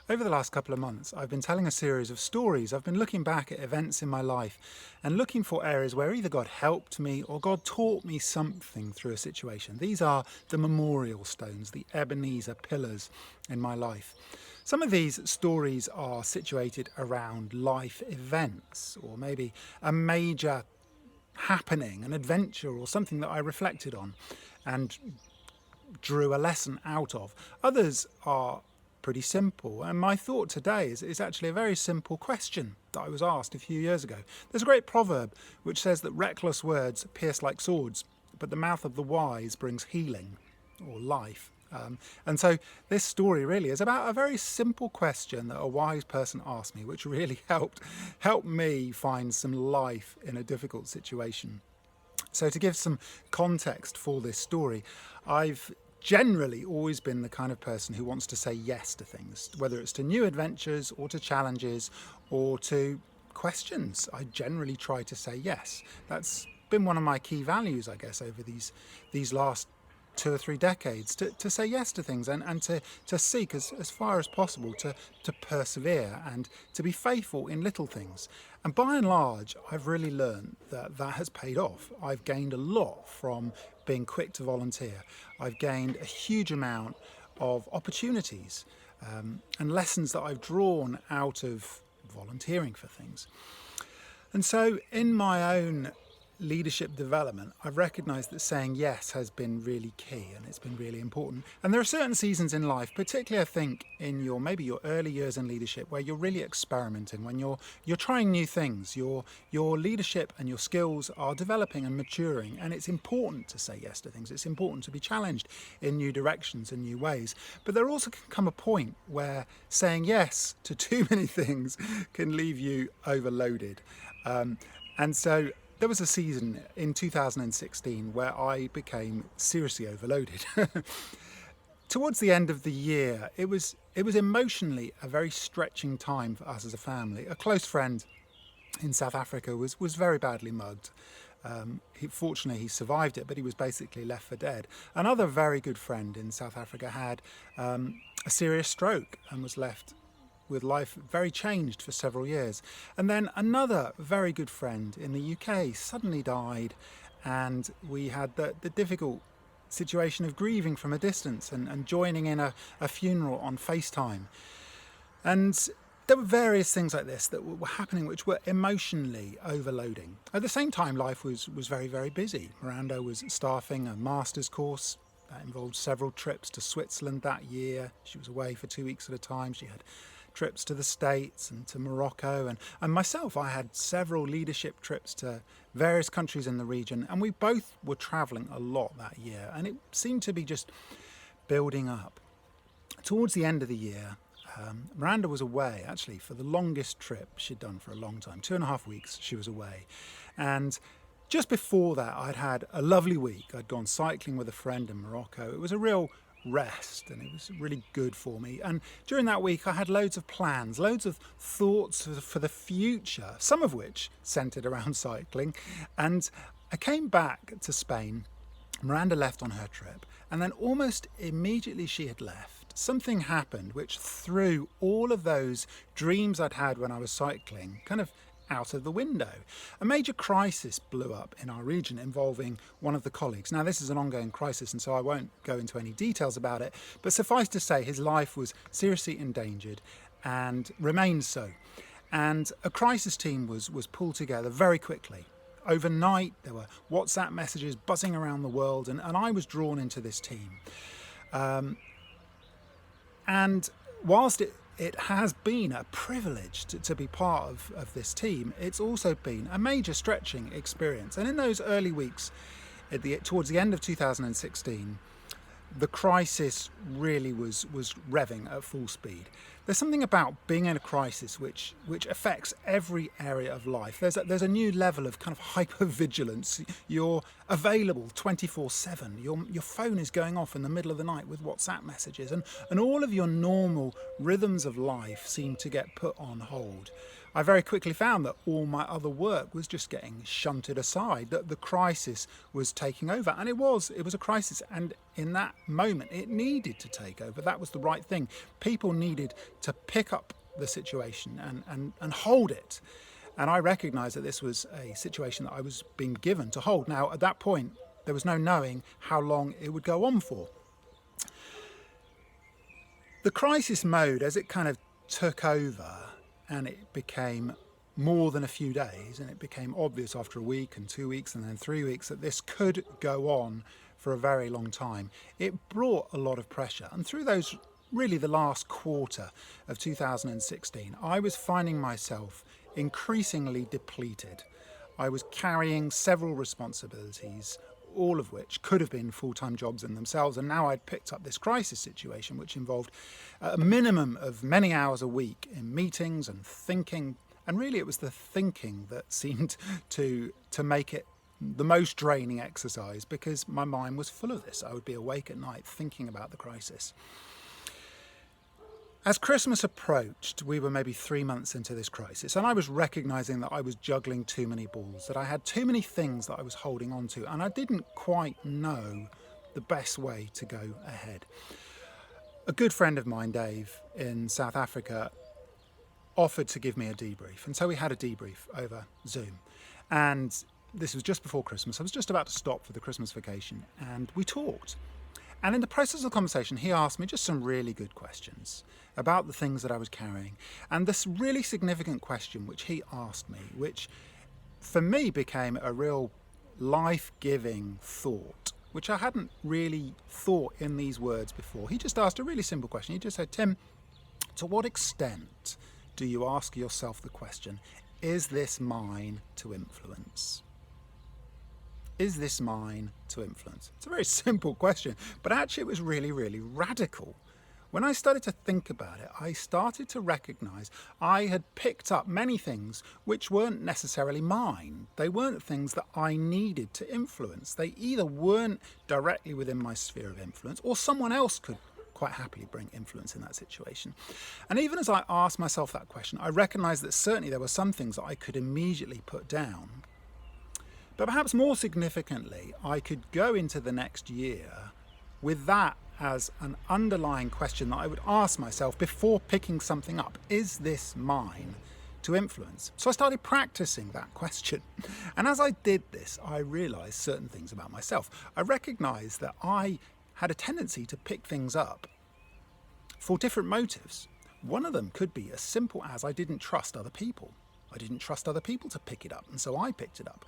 Over the last couple of months, I've been telling a series of stories. I've been looking back at events in my life and looking for areas where either God helped me or God taught me something through a situation. These are the memorial stones, the Ebenezer pillars in my life. Some of these stories are situated around life events or maybe a major happening, an adventure or something that I reflected on and drew a lesson out of. Others are pretty simple, and my thought today is actually a very simple question that I was asked a few years ago. There's a great proverb which says that reckless words pierce like swords, but the mouth of the wise brings healing or life. And so this story really is about a very simple question that a wise person asked me, which really helped me find some life in a difficult situation. So to give some context for this story, I've generally always been the kind of person who wants to say yes to things, whether it's to new adventures or to challenges or to questions. I generally try to say yes. That's been one of my key values, I guess, over these last 2 or 3 decades, to say yes to things and to seek as far as possible to persevere and to be faithful in little things. And by and large, I've really learned that has paid off. I've gained a lot from being quick to volunteer. I've gained a huge amount of opportunities and lessons that I've drawn out of volunteering for things. And so in my own leadership development, I've recognised that saying yes has been really key and it's been really important. And there are certain seasons in life, particularly I think in maybe your early years in leadership, where you're really experimenting, when you're trying new things, your leadership and your skills are developing and maturing, and it's important to say yes to things. It's important to be challenged in new directions and new ways. But there also can come a point where saying yes to too many things can leave you overloaded. And so there was a season in 2016 where I became seriously overloaded. Towards the end of the year, it was emotionally a very stretching time for us as a family. A close friend in South Africa was very badly mugged. Fortunately, he survived it, but he was basically left for dead. Another very good friend in South Africa had a serious stroke and was left with life very changed for several years. And then another very good friend in the UK suddenly died, and we had the difficult situation of grieving from a distance and joining in a funeral on FaceTime. And there were various things like this that were happening which were emotionally overloading. At the same time, life was very, very busy. Miranda was staffing a master's course. That involved several trips to Switzerland that year. She was away for 2 weeks at a time. She had trips to the States and to Morocco, and myself, I had several leadership trips to various countries in the region, and we both were travelling a lot that year, and it seemed to be just building up. Towards the end of the year, Miranda was away, actually, for the longest trip she'd done for a long time. 2.5 weeks she was away. And just before that, I'd had a lovely week. I'd gone cycling with a friend in Morocco. It was a real rest, and it was really good for me. And during that week I had loads of plans, loads of thoughts for the future, some of which centered around cycling. And I came back to Spain. Miranda left on her trip, and then almost immediately she had left, something happened which threw all of those dreams I'd had when I was cycling kind of out of the window. A major crisis blew up in our region involving one of the colleagues. Now, this is an ongoing crisis, and so I won't go into any details about it, but suffice to say his life was seriously endangered and remained so. And a crisis team was pulled together very quickly. Overnight, there were WhatsApp messages buzzing around the world, and I was drawn into this team. And whilst it has been a privilege to be part of this team, it's also been a major stretching experience. And in those early weeks, towards the end of 2016, the crisis really was revving at full speed. There's something about being in a crisis which affects every area of life. There's a new level of kind of hyper-vigilance. You're available 24/7. Your phone is going off in the middle of the night with WhatsApp messages, and all of your normal rhythms of life seem to get put on hold. I very quickly found that all my other work was just getting shunted aside, that the crisis was taking over. And it was a crisis. And in that moment, it needed to take over. That was the right thing. People needed to pick up the situation and hold it. And I recognised that this was a situation that I was being given to hold. Now, at that point, there was no knowing how long it would go on for. The crisis mode, as it kind of took over, and it became more than a few days, and it became obvious after a week and 2 weeks and then 3 weeks that this could go on for a very long time. It brought a lot of pressure. And through those, really the last quarter of 2016, I was finding myself increasingly depleted. I was carrying several responsibilities, all of which could have been full-time jobs in themselves, and now I'd picked up this crisis situation which involved a minimum of many hours a week in meetings and thinking, and really it was the thinking that seemed to make it the most draining exercise, because my mind was full of this. I would be awake at night thinking about the crisis. As Christmas approached, we were maybe 3 months into this crisis, and I was recognising that I was juggling too many balls, that I had too many things that I was holding on to, and I didn't quite know the best way to go ahead. A good friend of mine, Dave, in South Africa, offered to give me a debrief, and so we had a debrief over Zoom. And this was just before Christmas. I was just about to stop for the Christmas vacation, and we talked. And in the process of the conversation, he asked me just some really good questions about the things that I was carrying. And this really significant question which he asked me, which for me became a real life-giving thought, which I hadn't really thought in these words before. He just asked a really simple question. He just said, Tim, to what extent do you ask yourself the question, is this mine to influence? Is this mine to influence? It's a very simple question, but actually it was really, really radical. When I started to think about it, I started to recognise I had picked up many things which weren't necessarily mine. They weren't things that I needed to influence. They either weren't directly within my sphere of influence, or someone else could quite happily bring influence in that situation. And even as I asked myself that question, I recognised that certainly there were some things that I could immediately put down. But perhaps more significantly, I could go into the next year with that as an underlying question that I would ask myself before picking something up. Is this mine to influence? So I started practicing that question. And as I did this, I realised certain things about myself. I recognised that I had a tendency to pick things up for different motives. One of them could be as simple as I didn't trust other people. I didn't trust other people to pick it up, and so I picked it up.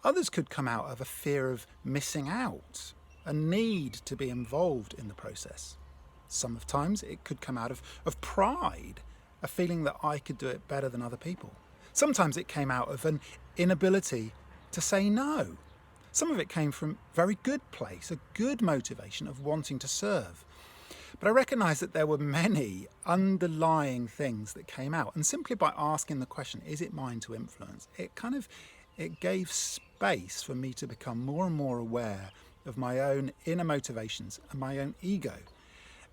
Others could come out of a fear of missing out, a need to be involved in the process. Sometimes it could come out of pride, a feeling that I could do it better than other people. Sometimes it came out of an inability to say no. Some of it came from a very good place, a good motivation of wanting to serve. But I recognised that there were many underlying things that came out. And simply by asking the question, is it mine to influence? It gave space for me to become more and more aware of my own inner motivations and my own ego.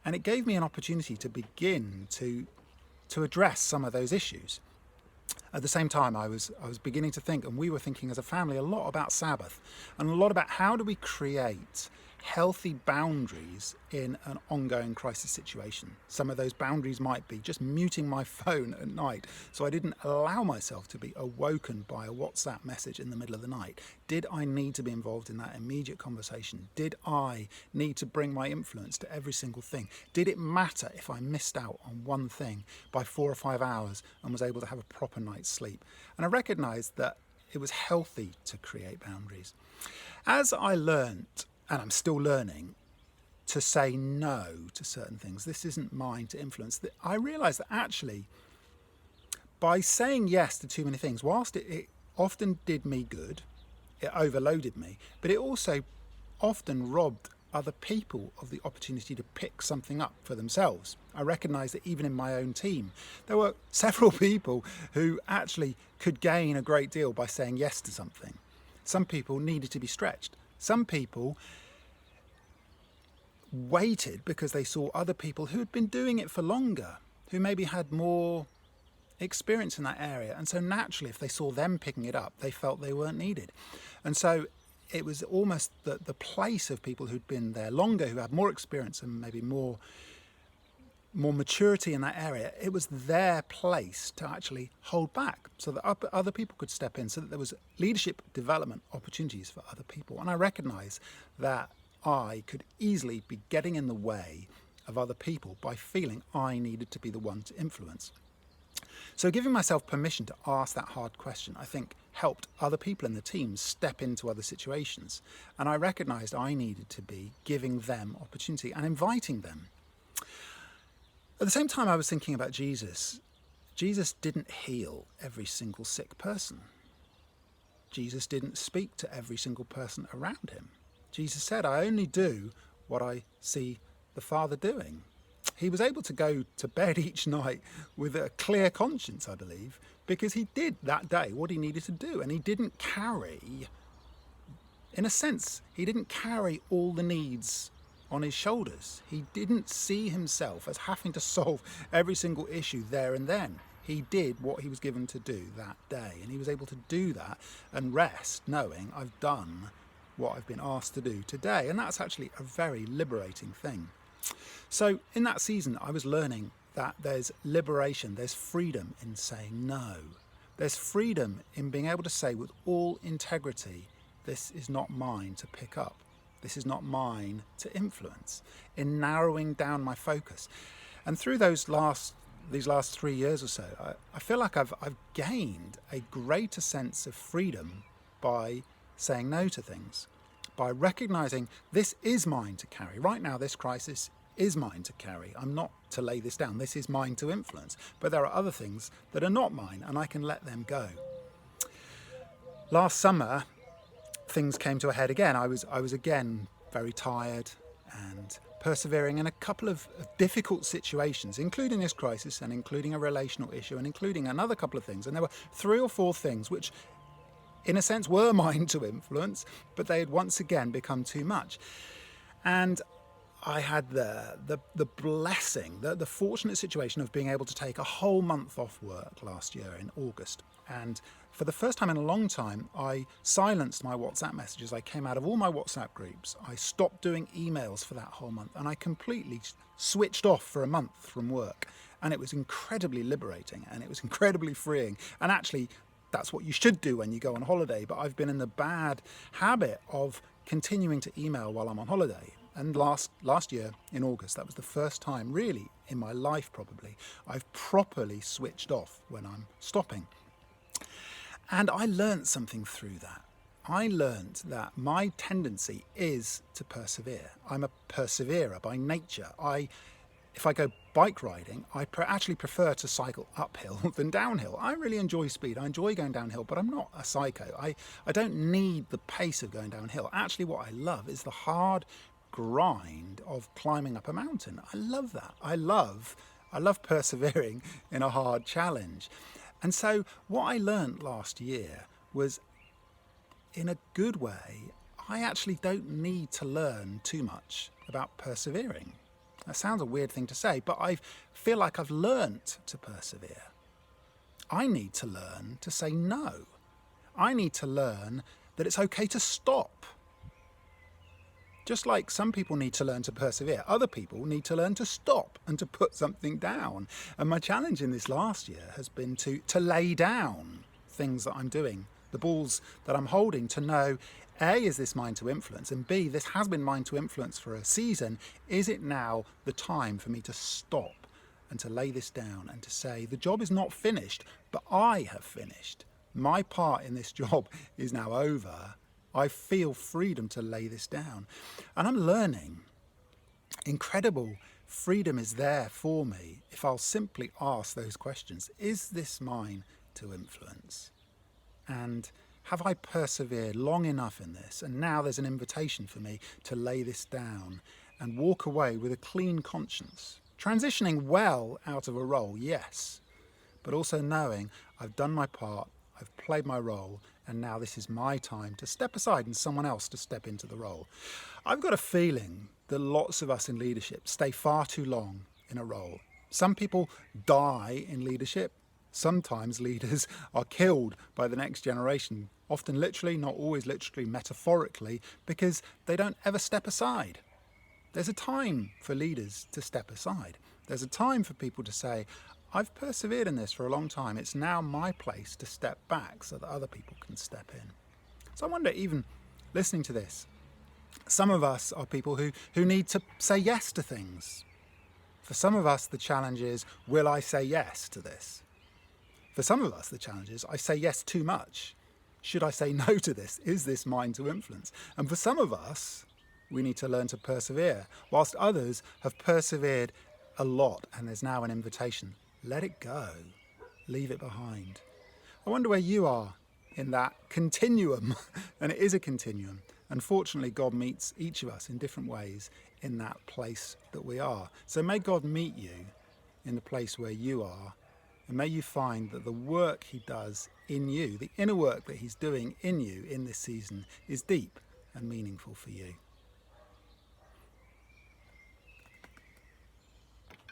And it gave me an opportunity to begin to address some of those issues. At the same time, I was beginning to think, and we were thinking as a family, a lot about Sabbath and a lot about how do we create healthy boundaries in an ongoing crisis situation. Some of those boundaries might be just muting my phone at night so I didn't allow myself to be awoken by a WhatsApp message in the middle of the night. Did I need to be involved in that immediate conversation? Did I need to bring my influence to every single thing? Did it matter if I missed out on one thing by 4 or 5 hours and was able to have a proper night's sleep? And I recognised that it was healthy to create boundaries. As I learnt, and I'm still learning, to say no to certain things, this isn't mine to influence, I realised that actually by saying yes to too many things, whilst it often did me good, it overloaded me, but it also often robbed other people of the opportunity to pick something up for themselves. I recognised that even in my own team, there were several people who actually could gain a great deal by saying yes to something. Some people needed to be stretched. Some people waited because they saw other people who had been doing it for longer, who maybe had more experience in that area. And so naturally, if they saw them picking it up, they felt they weren't needed. And so it was almost the place of people who'd been there longer, who had more experience and maybe more maturity in that area. It was their place to actually hold back so that other people could step in, so that there was leadership development opportunities for other people. And I recognise that I could easily be getting in the way of other people by feeling I needed to be the one to influence. So giving myself permission to ask that hard question, I think, helped other people in the team step into other situations. And I recognised I needed to be giving them opportunity and inviting them. At the same time, I was thinking about Jesus. Jesus didn't heal every single sick person. Jesus didn't speak to every single person around him. Jesus said, I only do what I see the Father doing. He was able to go to bed each night with a clear conscience, I believe, because he did that day what he needed to do. And he didn't carry, in a sense, he didn't carry all the needs on his shoulders. He didn't see himself as having to solve every single issue there and then. He did what he was given to do that day, and he was able to do that and rest knowing I've done what I've been asked to do today. And that's actually a very liberating thing. So in that season, I was learning that there's liberation, there's freedom in saying no. There's freedom in being able to say with all integrity, this is not mine to pick up. This is not mine to influence, in narrowing down my focus. And through these last 3 years or so, I feel like I've gained a greater sense of freedom by saying no to things, by recognizing this is mine to carry. Right now, this crisis is mine to carry. I'm not to lay this down. This is mine to influence. But there are other things that are not mine, and I can let them go. Last summer, things came to a head again. I was again very tired and persevering in a couple of difficult situations, including this crisis and including a relational issue and including another couple of things. And there were 3 or 4 things which, in a sense, were mine to influence, but they had once again become too much. And I had the blessing, the fortunate situation of being able to take a whole month off work last year in August. And for the first time in a long time, I silenced my WhatsApp messages. I came out of all my WhatsApp groups. I stopped doing emails for that whole month, and I completely switched off for a month from work. And it was incredibly liberating, and it was incredibly freeing. And actually, that's what you should do when you go on holiday. But I've been in the bad habit of continuing to email while I'm on holiday. And last year in August, that was the first time really in my life probably I've properly switched off when I'm stopping. And I learned something through that. I learned that my tendency is to persevere. I'm a perseverer by nature. If I go bike riding, I actually prefer to cycle uphill than downhill. I really enjoy speed. I enjoy going downhill, but I'm not a psycho. I don't need the pace of going downhill. Actually, what I love is the hard grind of climbing up a mountain. I love that. I love persevering in a hard challenge. And so what I learned last year was, in a good way, I actually don't need to learn too much about persevering. That sounds a weird thing to say, but I feel like I've learnt to persevere. I need to learn to say no. I need to learn that it's okay to stop. Just like some people need to learn to persevere, other people need to learn to stop and to put something down. And my challenge in this last year has been to lay down things that I'm doing, the balls that I'm holding, to know, A, is this mine to influence? And B, this has been mine to influence for a season. Is it now the time for me to stop and to lay this down and to say, the job is not finished, but I have finished. My part in this job is now over. I feel freedom to lay this down. And I'm learning incredible freedom is there for me if I'll simply ask those questions. Is this mine to influence? And have I persevered long enough in this? And now there's an invitation for me to lay this down and walk away with a clean conscience. Transitioning well out of a role, yes, but also knowing I've done my part, I've played my role, and now this is my time to step aside and someone else to step into the role. I've got a feeling that lots of us in leadership stay far too long in a role. Some people die in leadership. Sometimes leaders are killed by the next generation, often literally, not always literally, metaphorically, because they don't ever step aside. There's a time for leaders to step aside. There's a time for people to say, I've persevered in this for a long time. It's now my place to step back so that other people can step in. So I wonder, even listening to this, some of us are people who need to say yes to things. For some of us, the challenge is, will I say yes to this? For some of us, the challenge is, I say yes too much. Should I say no to this? Is this mine to influence? And for some of us, we need to learn to persevere, whilst others have persevered a lot, and there's now an invitation. Let it go. Leave it behind. I wonder where you are in that continuum, and it is a continuum. Unfortunately, God meets each of us in different ways in that place that we are. So may God meet you in the place where you are, and may you find that the work he does in you, the inner work that he's doing in you in this season, is deep and meaningful for you.